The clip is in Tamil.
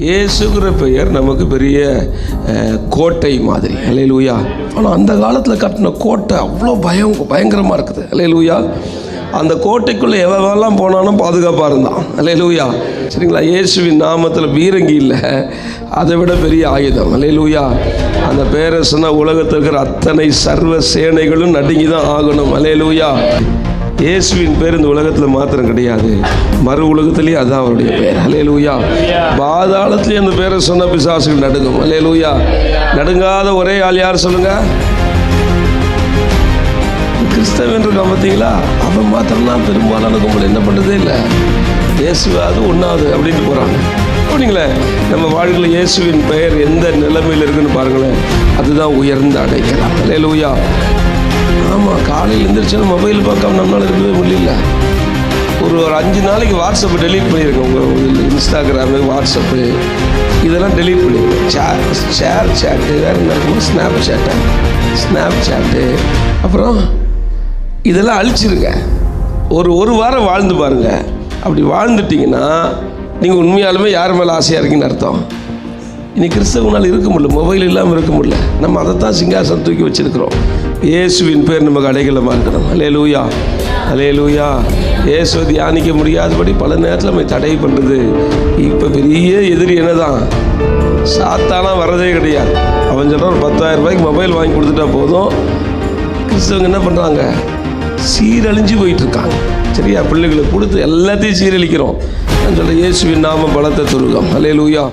இயேசுங்கிற பெயர் நமக்கு பெரிய கோட்டை மாதிரி. அல்லேலூயா. ஆனால் அந்த காலத்தில் கட்டின கோட்டை அவ்வளோ பயங்கரமாக இருக்குது. அல்லேலூயா. அந்த கோட்டைக்குள்ளே எவெல்லாம் போனாலும் பாதுகாப்பாக இருந்தான். அல்லேலூயா. சரிங்களா. இயேசுவின் நாமத்தில் பீரங்கி இல்லை, அதை விட பெரிய ஆயுதம். அல்லேலூயா. அந்த பேரை சொன்னால் உலகத்தில் இருக்கிற அத்தனை சர்வ சேனைகளும் நடுங்கி தான் ஆகணும். அல்லேலூயா. இயேசுவின் பேர் இந்த உலகத்தில் மாத்திரம் கிடையாது, மறு உலகத்திலேயே அதுதான் அவருடைய பேர். அல்லேலூயா. பாதாளத்திலேயே அந்த பேரை சொன்ன பிசாசுகள் நடுங்கும். அல்லேலூயா. நடுங்காத ஒரே ஆள் யார் சொல்லுங்க? கிறிஸ்தவன் இருக்கான் பார்த்தீங்களா, அவன் மாத்திரம்தான் பெரும்பாலான கும்பல் என்ன பண்ணுறதே இல்லை. இயேசுவாது ஒன்றாவது அப்படின்ட்டு போகிறாங்க. அப்படிங்களே, நம்ம வாழ்க்கையில் இயேசுவின் பெயர் எந்த நிலைமையில் இருக்குன்னு பாருங்களேன், அதுதான் உயர்ந்த அடைக்கலாம். அல்லேலூயா. ஆமாம், காலையில் எழுந்திரிச்சோன்னா மொபைல் பார்க்காம நம்மளால் இருக்கவே முடியல. ஒரு 5 நாளைக்கு வாட்ஸ்அப்பை டெலீட் பண்ணியிருக்கேன். உங்கள் இன்ஸ்டாகிராமு, வாட்ஸ்அப்பு இதெல்லாம் டெலீட் பண்ணியிருக்கேன். ஷேர் சேட்டு, வேறு என்ன இருக்கும், ஸ்னாப் சேட்டு, அப்புறம் இதெல்லாம் அழிச்சிருங்க. ஒரு வாரம் வாழ்ந்து பாருங்கள். அப்படி வாழ்ந்துட்டிங்கன்னா நீங்கள் உண்மையாலுமே யார் மேலே ஆசையாக இருக்கீங்கன்னு அர்த்தம். இன்னைக்கு கிறிஸ்தவனால் இருக்க முடியல, மொபைல் இல்லாமல் இருக்க முடியல. நம்ம அதை தான் சிங்காசனம் தூக்கி வச்சுருக்கிறோம். இயேசுவின் பேர் நமக்கு அடைக்கலமாக இருக்கணும். அல்லேலூயா. அல்லேலூயா. இயேசுவை தியானிக்க முடியாதபடி பல நேரத்தில் நம்ம தடை பண்ணுறது. இப்போ பெரிய எதிரி என்ன தான், சாத்தானா வர்றதே கிடையாது. அவன் சொல்கிற ஒரு 10,000 ரூபாய்க்கு மொபைல் வாங்கி கொடுத்துட்டா போதும். கிறிஸ்தவங்க என்ன பண்ணுறாங்க, சீரழிஞ்சு போயிட்டுருக்காங்க. சரியா. பிள்ளைகளை கொடுத்து எல்லாத்தையும் சீரழிக்கிறோம். நான் சொல்ல இயேசுவின் நாம பலத்த துருகம். அல்லேலூயா.